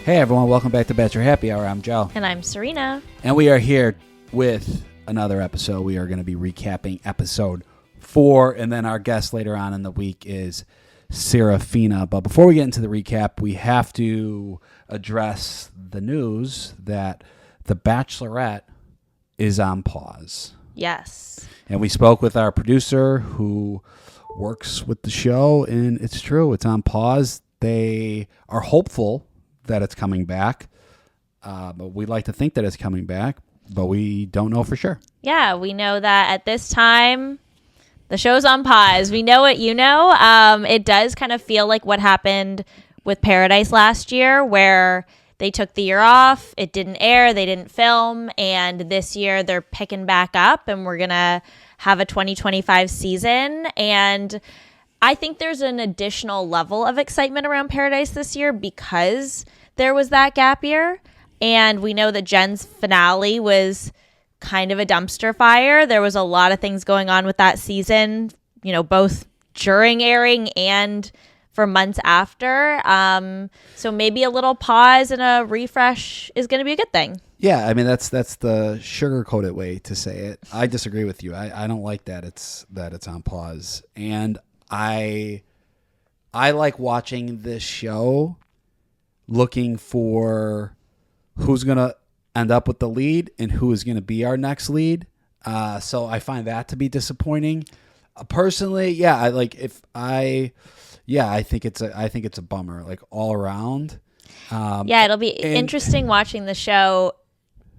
Hey everyone, welcome back to Bachelor Happy Hour. I'm Joe. And I'm Serena. And we are here with another episode. We are going to be recapping episode 4, and then our guest later on in the week is Serafina. But before we get into the recap, we have to address the news that The Bachelorette is on pause. Yes. And we spoke with our producer who works with the show, and it's true. It's on pause. They are hopeful that it's coming back, but we like to think that it's coming back, but we don't know for sure. Yeah, we know that at this time, the show's on pause. We know what you know. It does kind of feel like what happened with Paradise last year, where they took the year off, it didn't air, they didn't film, and this year they're picking back up, and we're going to have a 2025 season, and I think there's an additional level of excitement around Paradise this year because there was that gap year. And we know that Jen's finale was kind of a dumpster fire. There was a lot of things going on with that season, you know, both during airing and for months after. So maybe a little pause and a refresh is going to be a good thing. Yeah, I mean, that's the sugar-coated way to say it. I disagree with you. I don't like that it's on pause. And I like watching this show, looking for who's going to end up with the lead and who is going to be our next lead. So I find that to be disappointing. Personally, I think it's a bummer, like all around. It'll be interesting watching the show,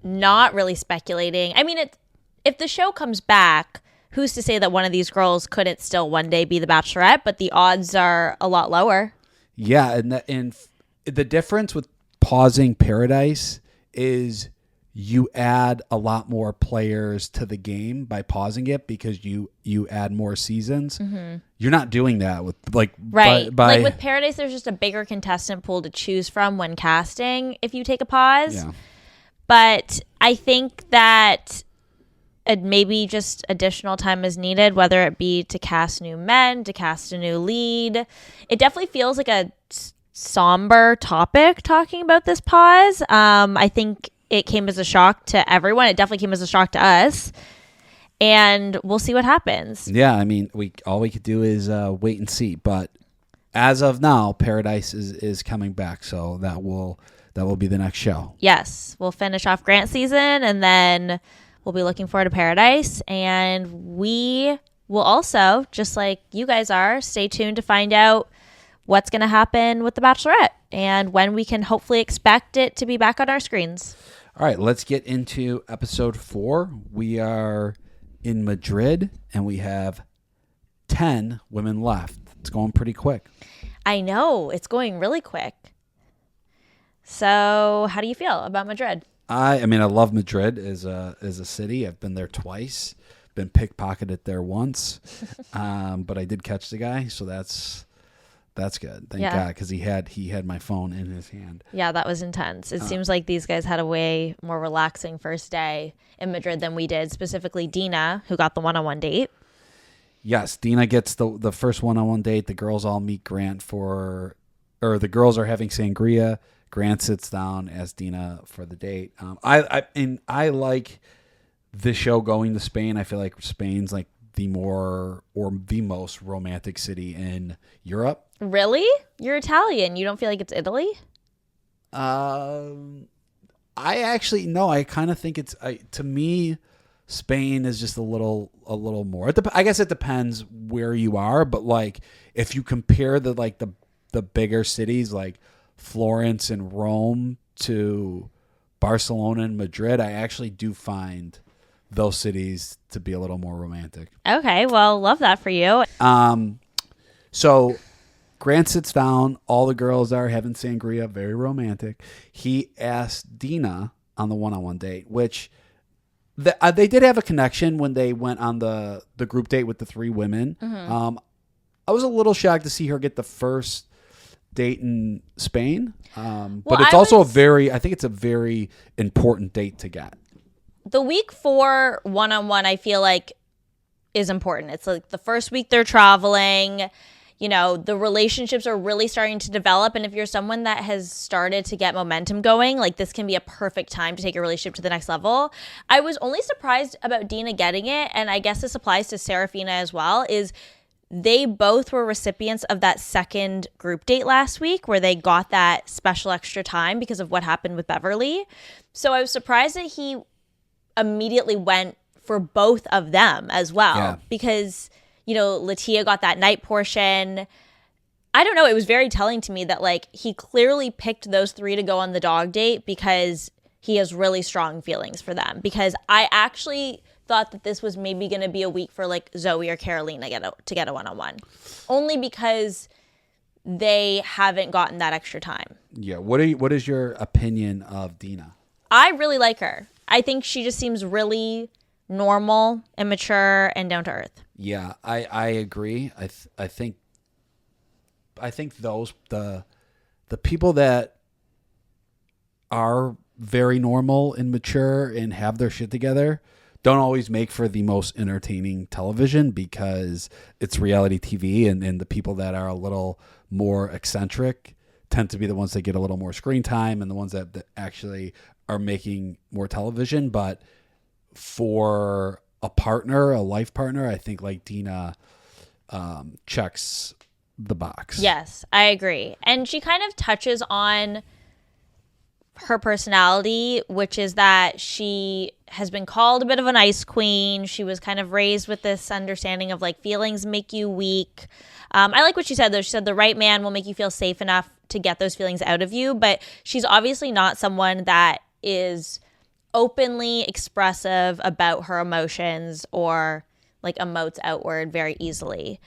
not really speculating. I mean, if the show comes back, who's to say that one of these girls couldn't still one day be the Bachelorette, but the odds are a lot lower. Yeah, and the difference with pausing Paradise is you add a lot more players to the game by pausing it because you add more seasons. Mm-hmm. You're not doing that with right. Like with Paradise, there's just a bigger contestant pool to choose from when casting if you take a pause. Yeah. But I think that maybe just additional time is needed, whether it be to cast new men, to cast a new lead. It definitely feels like a somber topic talking about this pause. I think it came as a shock to everyone. It definitely came as a shock to us. And we'll see what happens. Yeah, I mean, all we could do is wait and see. But as of now, Paradise is coming back, so that will be the next show. Yes, we'll finish off Grant season, and then we'll be looking forward to Paradise, and we will also, just like you guys are, stay tuned to find out what's going to happen with The Bachelorette and when we can hopefully expect it to be back on our screens. All right, let's get into episode 4. We are in Madrid, and we have 10 women left. It's going pretty quick. I know. It's going really quick. So how do you feel about Madrid? I mean, I love Madrid as a city. I've been there twice. Been pickpocketed there once, but I did catch the guy, so that's good. Thank God, because he had my phone in his hand. Yeah, that was intense. It seems like these guys had a way more relaxing first day in Madrid than we did. Specifically, Dina, who got the one-on-one date. Yes, Dina gets the first one-on-one date. The girls all meet Grant the girls are having sangria. Grant sits down as Dina for the date. I like the show going to Spain. I feel like Spain's like the most romantic city in Europe. Really? You're Italian. You don't feel like it's Italy? I actually no. I kind of think to me, Spain is just a little more. I guess it depends where you are, but like if you compare the bigger cities like Florence and Rome to Barcelona and Madrid, I actually do find those cities to be a little more romantic. Okay, well, love that for you. So Grant sits down. All the girls are having sangria, very romantic. He asked Dina on the one-on-one date, which they did have a connection when they went on the group date with the 3 women. Mm-hmm. I was a little shocked to see her get the first date in Spain, but it's also I think it's a very important date to get. The week 4 one-on-one, I feel like, is important. It's like the first week they're traveling. the relationships are really starting to develop. And if you're someone that has started to get momentum going, like this can be a perfect time to take your relationship to the next level. I was only surprised about Dina getting it, and I guess this applies to Serafina as well, is they both were recipients of that second group date last week where they got that special extra time because of what happened with Beverly. So I was surprised that he immediately went for both of them as well, because Latia got that night portion. I don't know, it was very telling to me that like he clearly picked those three to go on the dog date because he has really strong feelings for them. Because I actually thought that this was maybe going to be a week for like Zoe or Carolina to get a one-on-one, only because they haven't gotten that extra time. Yeah. What is your opinion of Dina? I really like her. I think she just seems really normal and mature and down to earth. Yeah, I agree. I think those the people that are very normal and mature and have their shit together don't always make for the most entertaining television, because it's reality TV, and the people that are a little more eccentric tend to be the ones that get a little more screen time and the ones that actually are making more television. But for a life partner, I think like Dina checks the box. Yes, I agree. And she kind of touches on her personality, which is that she has been called a bit of an ice queen. She was kind of raised with this understanding of like feelings make you weak. I like what she said though. She said the right man will make you feel safe enough to get those feelings out of you. But she's obviously not someone that is openly expressive about her emotions or like emotes outward very easily.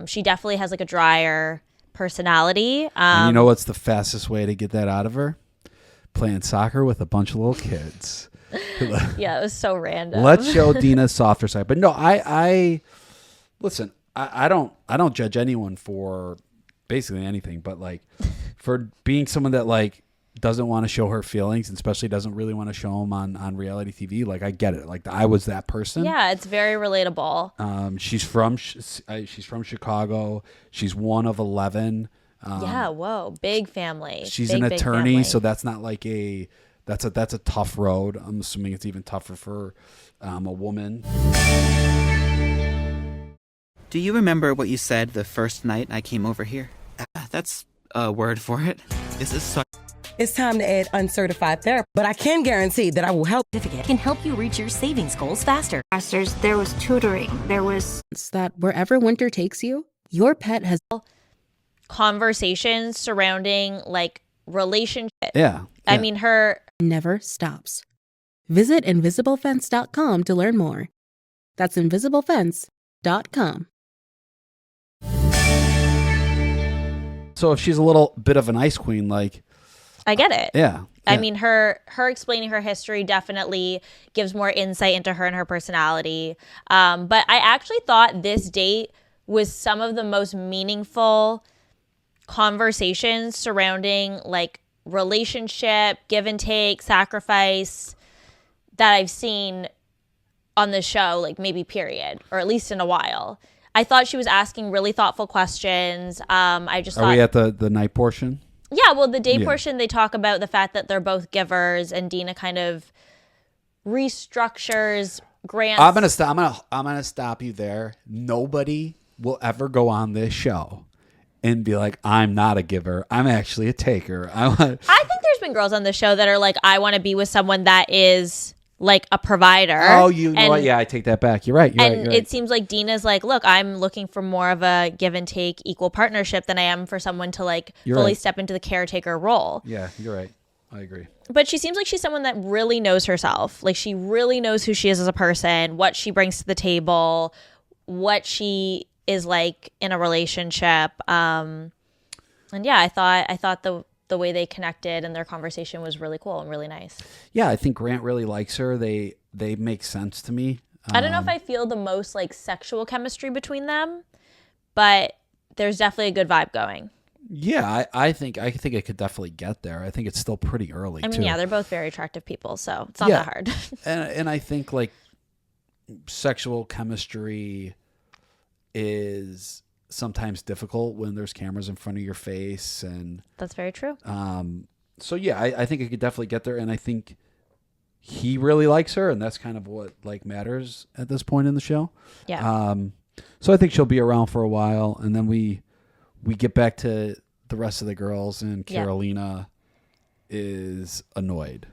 She definitely has like a drier personality. And you know what's the fastest way to get that out of her? Playing soccer with a bunch of little kids. Yeah, it was so random. Let's show Dina's softer side. But no, I listen, I don't judge anyone for basically anything, but like for being someone that like doesn't want to show her feelings, and especially doesn't really want to show them on reality TV. Like I get it. Like I was that person. Yeah, it's very relatable. She's from Chicago. She's one of 11. Yeah, whoa, big family. She's big, an big attorney, family. so that's not like that's a tough road. I'm assuming it's even tougher for a woman. Do you remember what you said the first night I came over here? That's a word for it. This is so... It's time to add uncertified therapy, but I can guarantee that I will help. Certificate can help you reach your savings goals faster. There was tutoring. There was... That wherever winter takes you, your pet has... Conversations surrounding like relationship. Yeah. I mean, her never stops. Visit invisiblefence.com to learn more. That's invisiblefence.com. So if she's a little bit of an ice queen, like I get it. Yeah. I mean, her explaining her history definitely gives more insight into her and her personality. But I actually thought this date was some of the most meaningful conversations surrounding like relationship, give and take, sacrifice that I've seen on the show, like maybe period, or at least in a while. I thought she was asking really thoughtful questions. I just thought... Are we at the night portion? Yeah, well, the day portion, they talk about the fact that they're both givers, and Dina kind of restructures Grant's... I'm gonna stop you there. Nobody will ever go on this show and be like, I'm not a giver. I'm actually a taker. I think there's been girls on the show that are like, I want to be with someone that is like a provider. Oh, you know what? Yeah, I take that back. You're right. You're right. It seems like Dina's like, look, I'm looking for more of a give and take equal partnership than I am for someone to like fully step into the caretaker role. Yeah, you're right. I agree. But she seems like she's someone that really knows herself. Like she really knows who she is as a person, what she brings to the table, what she is like in a relationship. And yeah, I thought the way they connected and their conversation was really cool and really nice. Yeah, I think Grant really likes her. They make sense to me. I don't know if I feel the most like sexual chemistry between them, but there's definitely a good vibe going. Yeah, I think it could definitely get there. I think it's still pretty early. I mean, too. Yeah, they're both very attractive people, so it's not that hard. and I think like sexual chemistry is sometimes difficult when there's cameras in front of your face, and That's very true. so yeah, I think it could definitely get there, and I think he really likes her, and that's kind of what like matters at this point in the show. Yeah. So I think she'll be around for a while, and then we get back to the rest of the girls, and Yeah. Carolina is annoyed.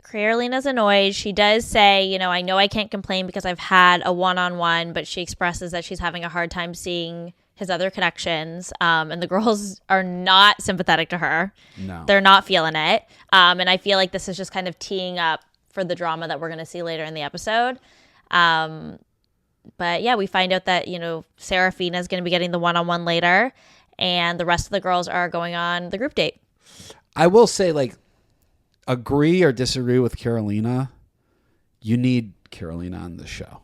Carolina's annoyed. She does say, I know I can't complain because I've had a one-on-one, but she expresses that she's having a hard time seeing his other connections. And the girls are not sympathetic to her. No. They're not feeling it. And I feel like this is just kind of teeing up for the drama that we're going to see later in the episode. But yeah, we find out that, Serafina is going to be getting the one-on-one later, and the rest of the girls are going on the group date. I will say, like, agree or disagree with Carolina, you need Carolina on the show.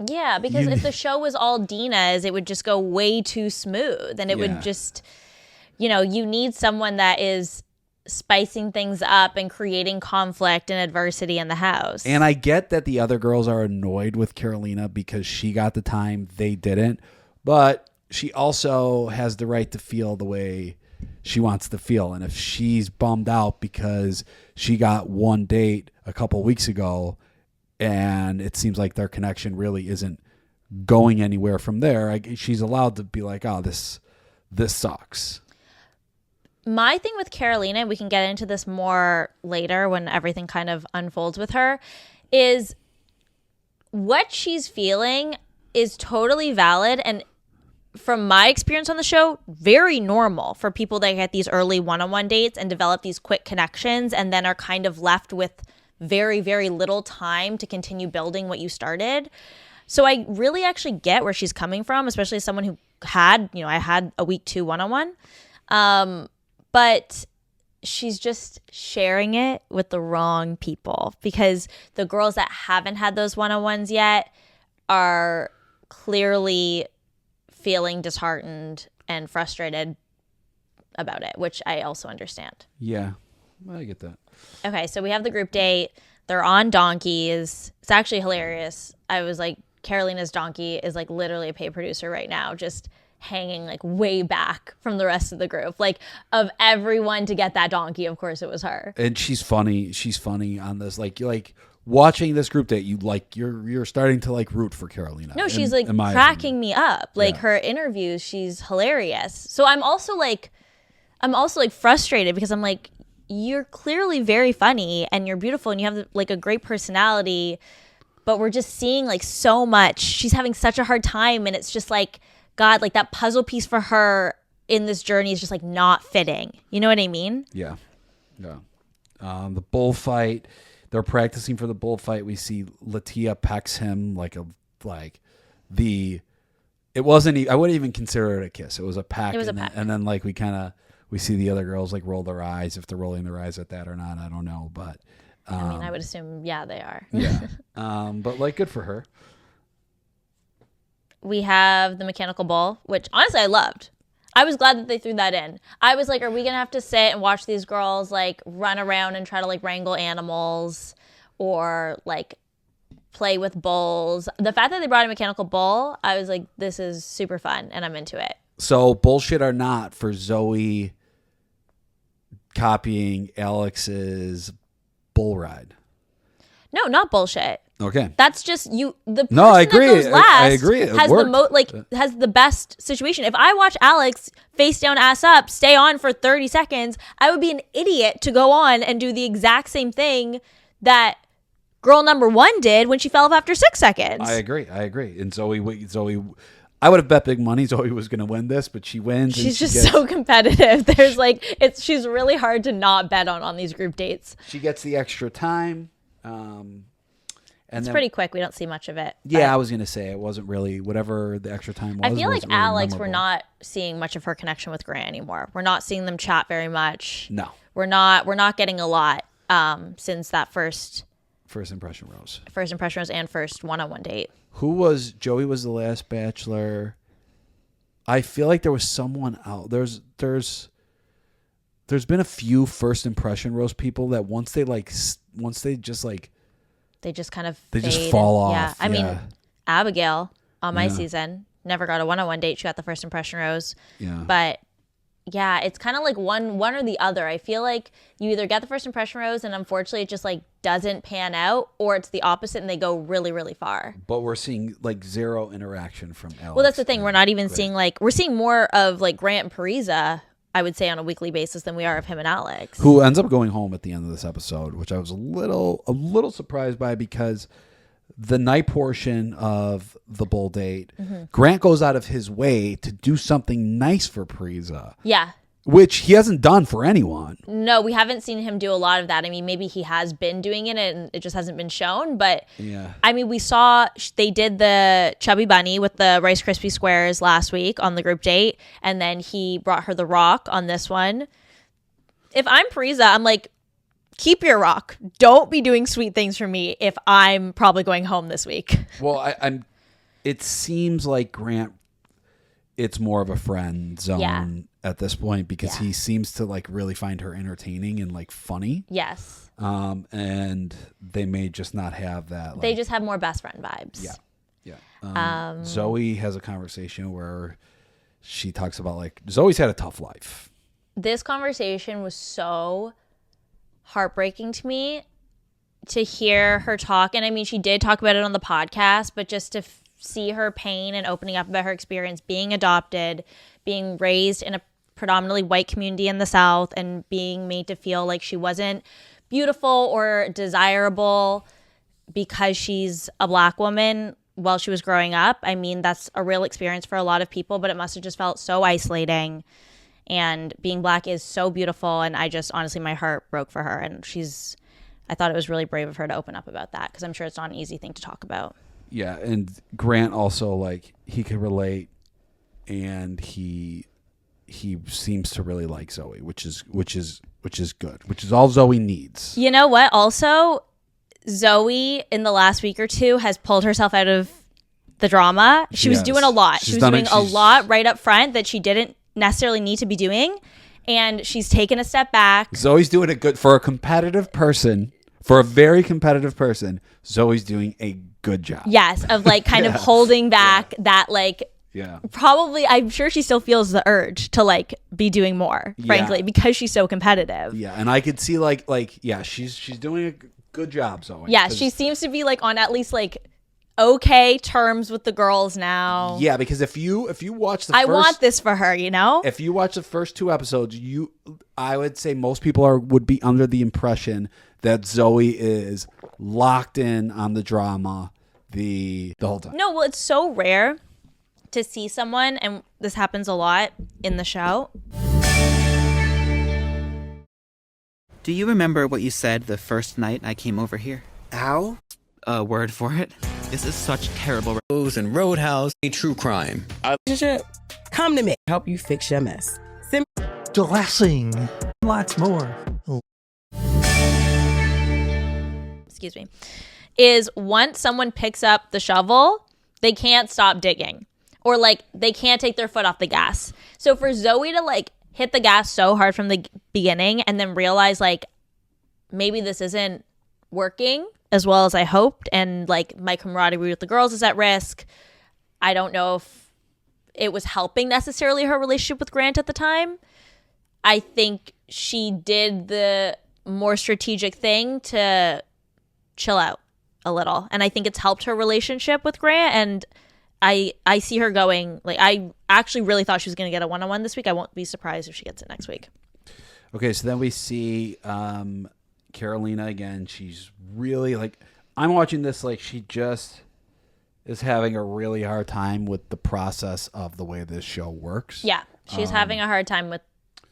Yeah, because if the show was all Dina's, it would just go way too smooth. And it would just, you need someone that is spicing things up and creating conflict and adversity in the house. And I get that the other girls are annoyed with Carolina because she got the time, they didn't. But she also has the right to feel the way she wants to feel. And if she's bummed out because she got one date a couple weeks ago and it seems like their connection really isn't going anywhere from there, she's allowed to be like, oh, this sucks. My thing with Carolina, we can get into this more later when everything kind of unfolds with her, is what she's feeling is totally valid, and from my experience on the show, very normal for people that get these early one-on-one dates and develop these quick connections and then are kind of left with very, very little time to continue building what you started. So I really actually get where she's coming from, especially as someone who had, I had a week 2 one-on-one. But she's just sharing it with the wrong people, because the girls that haven't had those one-on-ones yet are clearly feeling disheartened and frustrated about it, which I also understand. Yeah, I get that. Okay, so we have the group date. They're on donkeys. It's actually hilarious. I was like, Carolina's donkey is like literally a paid producer right now, just hanging like way back from the rest of the group. Like, of everyone to get that donkey, of course it was her. And she's funny. She's funny on this. Like watching this group date, you're starting to like root for Carolina. No, she's like cracking me up. Like her interviews, she's hilarious. So I'm also like frustrated because I'm like, you're clearly very funny and you're beautiful and you have like a great personality, but we're just seeing like so much. She's having such a hard time, and it's just like, God, like that puzzle piece for her in this journey is just like not fitting. You know what I mean? Yeah. The bullfight. They're practicing for the bullfight. We see Latia pecks him it wasn't, I wouldn't even consider it a kiss. It was a peck. It was a peck. And then like we see the other girls like roll their eyes. If they're rolling their eyes at that or not, I don't know. But I mean, I would assume, yeah, they are. yeah. But like, good for her. We have the mechanical bull, which honestly I loved. I was glad that they threw that in. I was like, are we going to have to sit and watch these girls like run around and try to like wrangle animals or like play with bulls? The fact that they brought a mechanical bull, I was like, this is super fun and I'm into it. So bullshit or not for Zoe copying Alex's bull ride? No, not bullshit. Okay. That's just you. The person No, I agree. that goes last I agree. It has worked. has the best situation. If I watch Alex face down, ass up, stay on for 30 seconds, I would be an idiot to go on and do the exact same thing that girl number 1 did when she fell off after 6 seconds. I agree. And Zoe, I would have bet big money Zoe was going to win this, but she wins. She's just so competitive. There's she's really hard to not bet on these group dates. She gets the extra time. And it's pretty quick. We don't see much of it. Yeah, I was going to say it wasn't really whatever the extra time was. I feel like really Alex, memorable. we're not seeing much of her connection with Grant anymore. We're not seeing them chat very much. No. We're not getting a lot since that first impression rose. First impression rose and first one-on-one date. Joey was the last Bachelor. I feel like there was someone out. There's been a few first impression rose people that once they just kind of They just kind of they just fade fall and, off. Yeah, I mean, Abigail on my season never got a one-on-one date. She got the first impression rose. Yeah. But yeah, it's kind of like one or the other. I feel like you either get the first impression rose and unfortunately it just like doesn't pan out, or it's the opposite and they go really, really far. But we're seeing like zero interaction from Alex. Well, that's the thing. We're not even seeing like, we're seeing more of like Grant and Parisa, I would say, on a weekly basis than we are of him and Alex. Who ends up going home at the end of this episode, which I was a little surprised by, because the night portion of the bull date, Grant goes out of his way to do something nice for Parisa. Yeah. Which he hasn't done for anyone. No, we haven't seen him do a lot of that. I mean, maybe he has been doing it and it just hasn't been shown. But yeah, I mean, we saw they did the Chubby Bunny with the Rice Krispie Squares last week on the group date. And then he brought her the rock on this one. If I'm Parisa, I'm like, keep your rock. Don't be doing sweet things for me if I'm probably going home this week. Well, I'm. It seems like Grant, it's more of a friend zone at this point, because he seems to like really find her entertaining and like funny. Yes. And they may just not have that. Like, They just have more best friend vibes. Yeah. Zoe has a conversation where she talks about like Zoe's had a tough life. This conversation was so heartbreaking to me to hear her talk. And I mean, she did talk about it on the podcast, but just to see her pain and opening up about her experience being adopted, being raised in a predominantly white community in the South, and being made to feel like she wasn't beautiful or desirable because she's a Black woman while she was growing up. I mean, that's a real experience for a lot of people, but it must have just felt so isolating. And being Black is so beautiful, and I just, honestly, my heart broke for her. And I thought it was really brave of her to open up about that, because I'm sure it's not an easy thing to talk about. Yeah, and Grant also, like, he could relate, and he seems to really like Zoe, which is good, which is all Zoe needs. You know what? Also, Zoe in the last week or two has pulled herself out of the drama. She was doing a lot. She was doing a lot right up front that she didn't necessarily need to be doing, and she's taken a step back. Zoe's doing it good for a competitive person, for a very competitive person. Zoe's doing a good job. Yes, of like kind of holding back that like. Yeah. Probably, I'm sure she still feels the urge to like be doing more, frankly, because she's so competitive. Yeah, and I could see like she's doing a good job, Zoe. Yeah, she seems to be like on at least like okay terms with the girls now. Yeah, because if you watch the I want this for her, you know? If you watch the first 2 episodes, I would say most people would be under the impression that Zoe is locked in on the drama the whole time. No, well, it's so rare to see someone, and this happens a lot in the show. Do you remember what you said the first night I came over here? Ow? A word for it? This is such terrible. Rose and Roadhouse, a true crime. Relationship, come to me. Help you fix your mess. Dressing. Lots more. Excuse me. Is once someone picks up the shovel, they can't stop digging. Or like they can't take their foot off the gas. So for Zoe to like hit the gas so hard from the beginning and then realize like maybe this isn't working as well as I hoped, and like my camaraderie with the girls is at risk. I don't know if it was helping necessarily her relationship with Grant at the time. I think she did the more strategic thing to chill out a little. And I think it's helped her relationship with Grant, and I see her going, like, I actually really thought she was going to get a one-on-one this week. I won't be surprised if she gets it next week. Okay, so then we see Carolina again. She's really, like, I'm watching this like she just is having a really hard time with the process of the way this show works. Yeah, she's having a hard time with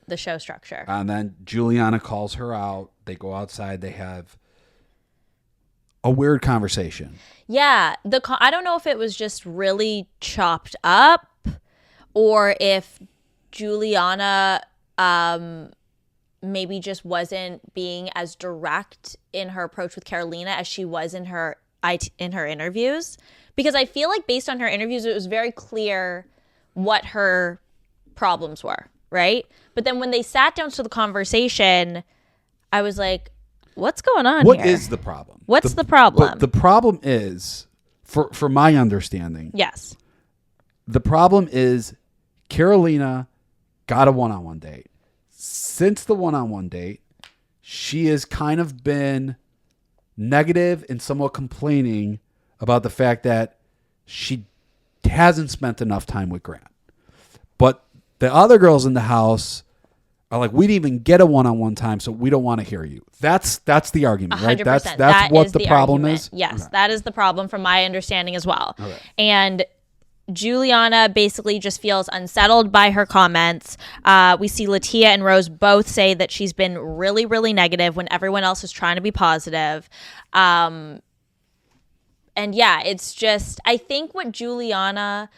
the show structure. And then Juliana calls her out. They go outside. They have a weird conversation. Yeah, I don't know if it was just really chopped up or if Juliana maybe just wasn't being as direct in her approach with Carolina as she was in her interviews. Because I feel like based on her interviews, it was very clear what her problems were, right? But then when they sat down to the conversation, I was like, what's going on here? What is the problem? What's the problem? The problem is, for my understanding, yes, The problem is Carolina got a one-on-one date. Since the one-on-one date, she has kind of been negative and somewhat complaining about the fact that she hasn't spent enough time with Grant. But the other girls in the house are like, we didn't even get a one-on-one time, so we don't want to hear you. That's the argument, right? 100%. That's what the problem argument. is? Yes, Okay. that is the problem from my understanding as well. Okay. And Juliana basically just feels unsettled by her comments. We see Latia and Rose both say that she's been really, really negative when everyone else is trying to be positive. And yeah, it's just, I think what Juliana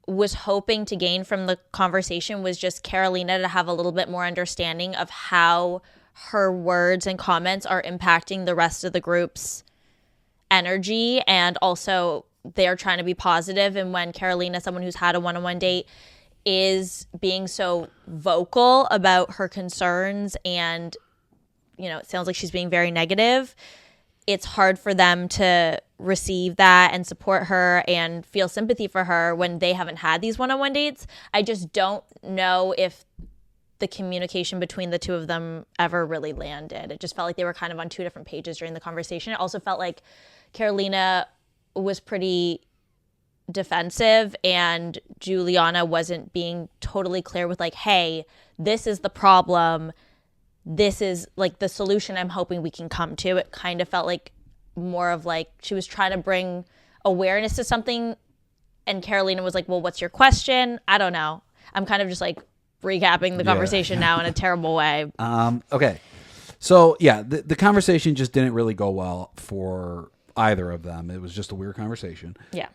was hoping to gain from the conversation was just Carolina to have a little bit more understanding of how her words and comments are impacting the rest of the group's energy, and also they're trying to be positive. And when Carolina, someone who's had a one-on-one date, is being so vocal about her concerns and, you know, it sounds like she's being very negative, it's hard for them to receive that and support her and feel sympathy for her when they haven't had these one-on-one dates. I just don't know if the communication between the two of them ever really landed. It just felt like they were kind of on two different pages during the conversation. It also felt like Carolina was pretty defensive and Juliana wasn't being totally clear with like, hey, this is the problem. This is like the solution I'm hoping we can come to. It kind of felt like more of like she was trying to bring awareness to something, and Carolina was like, well, what's your question? I don't know. I'm kind of just like recapping the conversation now in a terrible way. Okay. So, yeah, the conversation just didn't really go well for either of them. It was just a weird conversation. Yeah.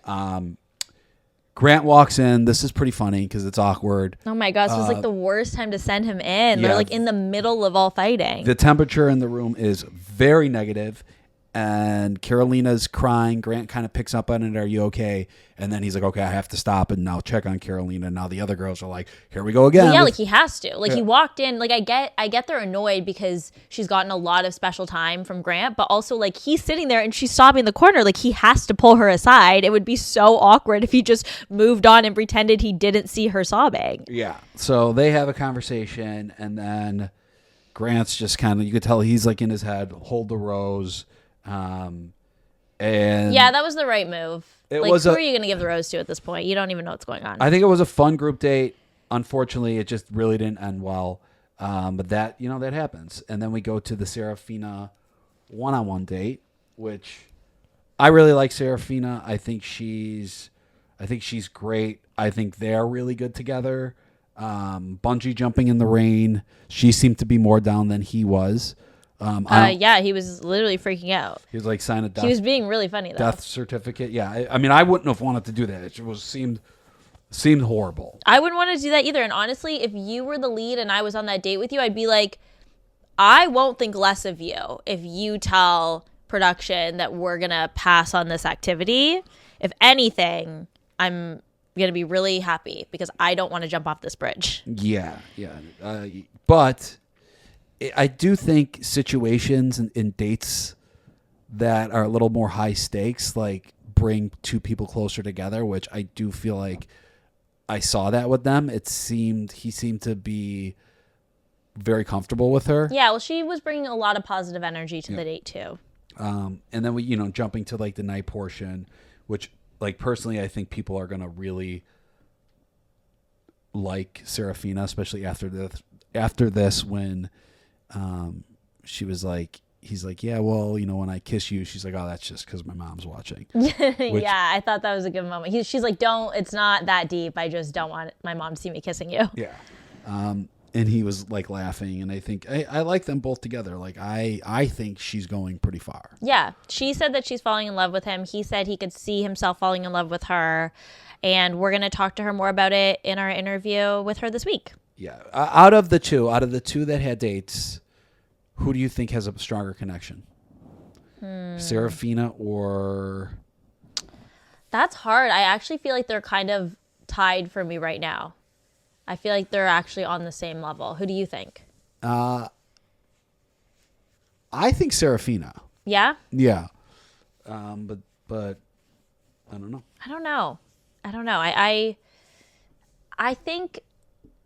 Grant walks in. This is pretty funny because it's awkward. Oh my gosh, this was like the worst time to send him in. Yeah. They're like in the middle of all fighting. The temperature in the room is very negative, and Carolina's crying. Grant kind of picks up on it. Are you okay? And then he's like, okay, I have to stop and now check on Carolina. Now the other girls are like, here we go again. Well, yeah, like he has to. Like he walked in. Like I get they're annoyed because she's gotten a lot of special time from Grant, but also like he's sitting there and she's sobbing in the corner. Like he has to pull her aside. It would be so awkward if he just moved on and pretended he didn't see her sobbing. Yeah. So they have a conversation, and then Grant's just kind of, you could tell he's like in his head, hold the rose. And yeah, that was the right move. It like, was who are you going to give the rose to at this point? You don't even know what's going on. I think it was a fun group date. Unfortunately, it just really didn't end well. But that, you know, that happens. And then we go to the Serafina one-on-one date, which I really like Serafina. I think she's great. I think they're really good together. Bungee jumping in the rain. She seemed to be more down than he was. Yeah, he was literally freaking out. He was like signing a death. He was being really funny though. Death certificate. Yeah, I mean, I wouldn't have wanted to do that. It seemed horrible. I wouldn't want to do that either. And honestly, if you were the lead and I was on that date with you, I'd be like, I won't think less of you if you tell production that we're gonna pass on this activity. If anything, I'm gonna be really happy because I don't want to jump off this bridge. Yeah. But I do think situations in dates that are a little more high stakes, like bring two people closer together, which I do feel like I saw that with them. He seemed to be very comfortable with her. Yeah, well, she was bringing a lot of positive energy to the date too. And then we, jumping to like the night portion, which like personally, I think people are going to really like Serafina, especially after this when, she was like, he's like, yeah, well, when I kiss you, she's like, oh, that's just because my mom's watching. Yeah, I thought that was a good moment. She's like, it's not that deep. I just don't want my mom to see me kissing you. Yeah. And he was like laughing, and I think I like them both together. Like I think she's going pretty far. Yeah, she said that she's falling in love with him. He said he could see himself falling in love with her, and we're gonna talk to her more about it in our interview with her this week. Yeah, out of the two that had dates, who do you think has a stronger connection? Serafina or? That's hard. I actually feel like they're kind of tied for me right now. I feel like they're actually on the same level. Who do you think? I think Serafina. Yeah? Yeah. But I don't know. I don't know. I don't know. I think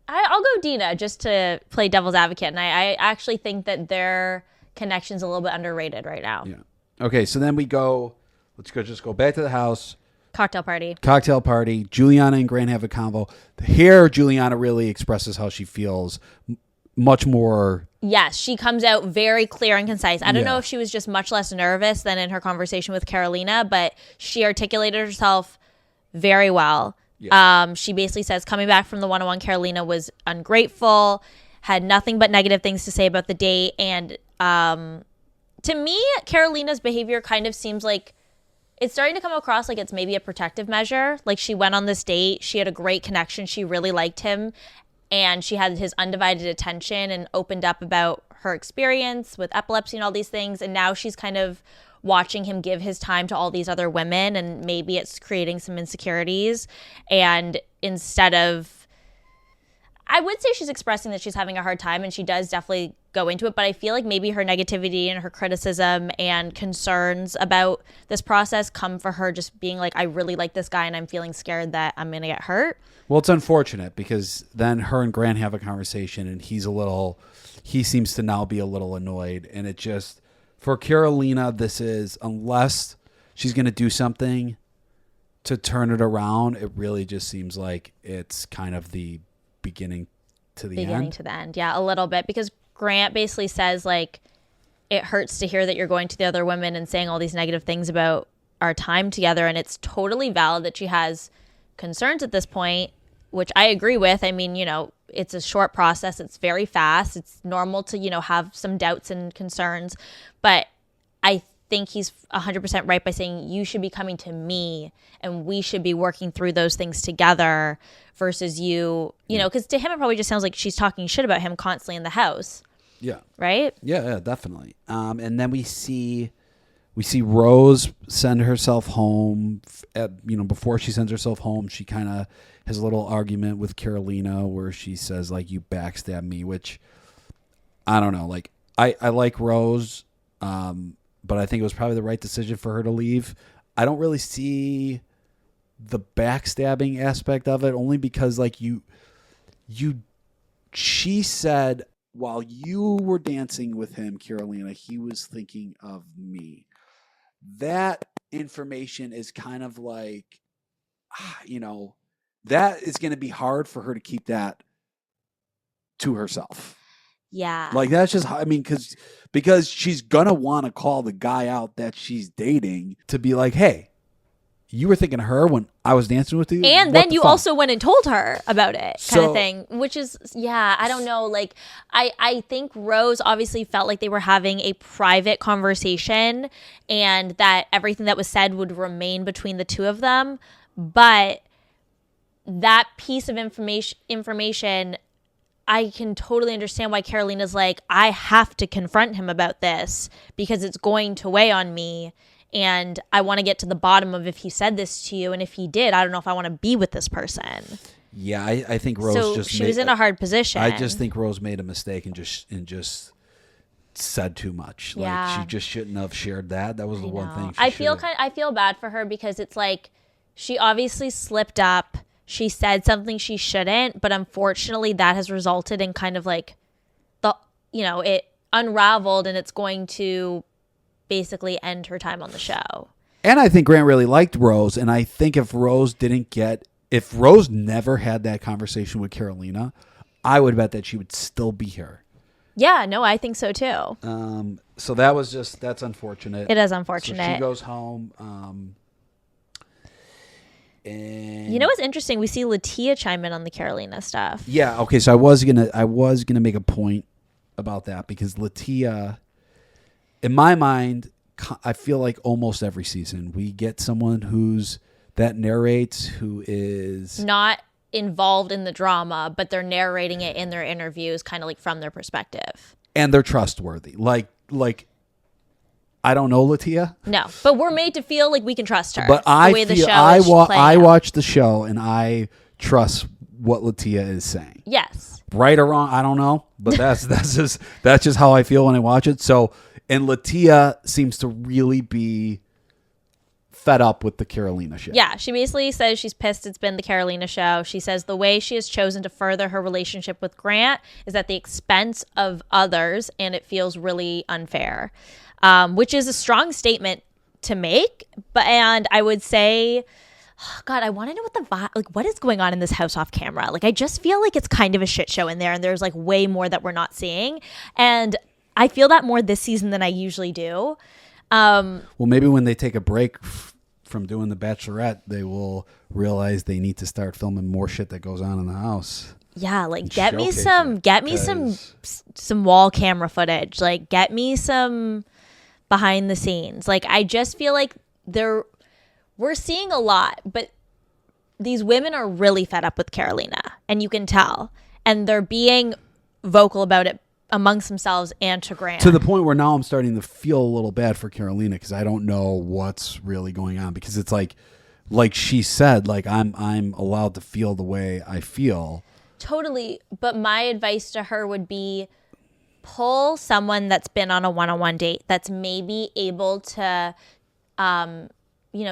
I'll go Dina just to play devil's advocate, and I actually think that their connection's a little bit underrated right now. Yeah. Okay, so then let's just go back to the house. Cocktail party. Juliana and Grant have a convo. Here, Juliana really expresses how she feels much more. Yes, she comes out very clear and concise. I don't Yeah. know if she was just much less nervous than in her conversation with Carolina, but she articulated herself very well. Yeah. She basically says coming back from the one-on-one, Carolina was ungrateful, had nothing but negative things to say about the date. And to me, Carolina's behavior kind of seems like it's starting to come across like it's maybe a protective measure. Like she went on this date, she had a great connection, she really liked him, and she had his undivided attention and opened up about her experience with epilepsy and all these things. And now she's kind of watching him give his time to all these other women, and maybe it's creating some insecurities. And instead of, I would say she's expressing that she's having a hard time, and she does definitely go into it, but I feel like maybe her negativity and her criticism and concerns about this process come for her just being like, I really like this guy and I'm feeling scared that I'm going to get hurt. Well, it's unfortunate because then her and Grant have a conversation and he seems to now be a little annoyed. And it just, for Carolina, this is, unless she's going to do something to turn it around, it really just seems like it's kind of the beginning to the end. Yeah, a little bit, because Grant basically says, like, it hurts to hear that you're going to the other women and saying all these negative things about our time together. And it's totally valid that she has concerns at this point, which I agree with. I mean, it's a short process. It's very fast. It's normal to, have some doubts and concerns. But I think he's 100% right by saying you should be coming to me and we should be working through those things together versus because to him it probably just sounds like she's talking shit about him constantly in the house. Yeah. Right? Yeah, definitely. And then we see Rose send herself home. Before she sends herself home, she kind of has a little argument with Carolina where she says, like, you backstab me, which I don't know. Like, I like Rose, but I think it was probably the right decision for her to leave. I don't really see the backstabbing aspect of it, only because, like, she said, while you were dancing with him, Carolina, he was thinking of me. That information is kind of like, that is going to be hard for her to keep that to herself. Yeah. Like, that's just, because she's going to want to call the guy out that she's dating to be like, hey, you were thinking of her when I was dancing with you? And then you also went and told her about it, kind of thing, which is, I don't know. Like, I think Rose obviously felt like they were having a private conversation and that everything that was said would remain between the two of them. But that piece of information, I can totally understand why Carolina's like, I have to confront him about this because it's going to weigh on me. And I want to get to the bottom of if he said this to you. And if he did, I don't know if I want to be with this person. Yeah, I think Rose she was in a hard position. I just think Rose made a mistake and just said too much. Like, she just shouldn't have shared that. That was the one thing. I feel bad for her because it's like she obviously slipped up. She said something she shouldn't, but unfortunately that has resulted in kind of like it unraveled, and it's going to basically end her time on the show. And I think Grant really liked Rose, and I think if Rose never had that conversation with Carolina, I would bet that she would still be here. Yeah, no, I think so too. So that's unfortunate. It is unfortunate. So she goes home. And you know what's interesting? We see Latia chime in on the Carolina stuff. Yeah. Okay. So I was gonna make a point about that because Latia, in my mind, I feel like almost every season we get someone that narrates who is not involved in the drama, but they're narrating it in their interviews, kind of like from their perspective. And they're trustworthy. Like I don't know Latia. No, but we're made to feel like we can trust her. But I watch the show and I trust what Latia is saying. Yes. Right or wrong, I don't know, but that's just how I feel when I watch it. So, and Latia seems to really be fed up with the Carolina shit. Yeah, she basically says she's pissed it's been the Carolina show. She says the way she has chosen to further her relationship with Grant is at the expense of others, and it feels really unfair, which is a strong statement to make. And I would say, oh God, I want to know what the vibe, like, what is going on in this house off camera? Like, I just feel like it's kind of a shit show in there, and there's like way more that we're not seeing. And I feel that more this season than I usually do. Well, maybe when they take a break from doing The Bachelorette, they will realize they need to start filming more shit that goes on in the house. Yeah, like And get me showcase some wall camera footage. Like get me some behind the scenes. Like I just feel like we're seeing a lot, but these women are really fed up with Carolina, and you can tell. And they're being vocal about it amongst themselves and to Grant. To the point where now I'm starting to feel a little bad for Carolina because I don't know what's really going on, because it's like she said, like I'm allowed to feel the way I feel. Totally. But my advice to her would be pull someone that's been on a one-on-one date that's maybe able to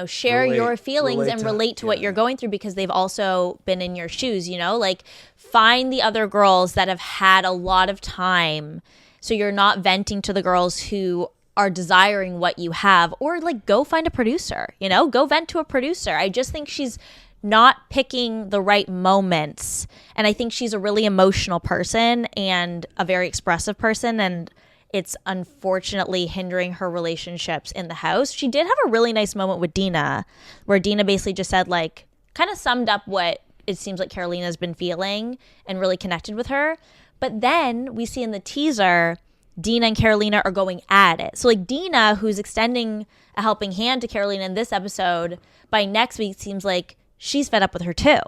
share your feelings and relate to what you're going through, because they've also been in your shoes, like find the other girls that have had a lot of time, so you're not venting to the girls who are desiring what you have, or like go find a producer, go vent to a producer. I just think she's not picking the right moments, and I think she's a really emotional person and a very expressive person, and it's unfortunately hindering her relationships in the house. She did have a really nice moment with Dina, where Dina basically just said, like, kind of summed up what it seems like Carolina's been feeling and really connected with her. But then we see in the teaser, Dina and Carolina are going at it. So, like, Dina, who's extending a helping hand to Carolina in this episode, by next week seems like she's fed up with her too.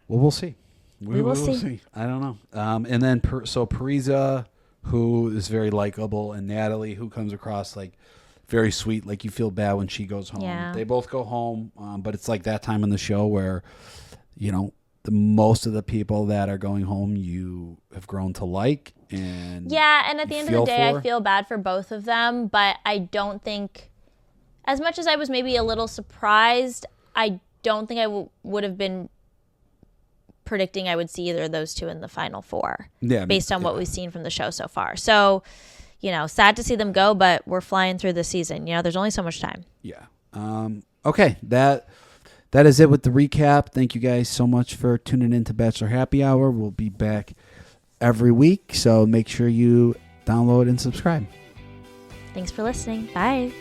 Well, we'll see. We will see. I don't know. And then, Parisa, who is very likable, and Natalie, who comes across like very sweet, like you feel bad when she goes home. Yeah. They both go home, but it's like that time in the show where, the most of the people that are going home you have grown to like. And at the end of the day, for. I feel bad for both of them, but I don't think, as much as I was maybe a little surprised, I don't think I would have been predicting I would see either of those two in the final four, based on what we've seen from the show so far. So, sad to see them go, but we're flying through the season. There's only so much time. Yeah. Okay. That is it with the recap. Thank you guys so much for tuning in to Bachelor Happy Hour. We'll be back every week, so make sure you download and subscribe. Thanks for listening. Bye.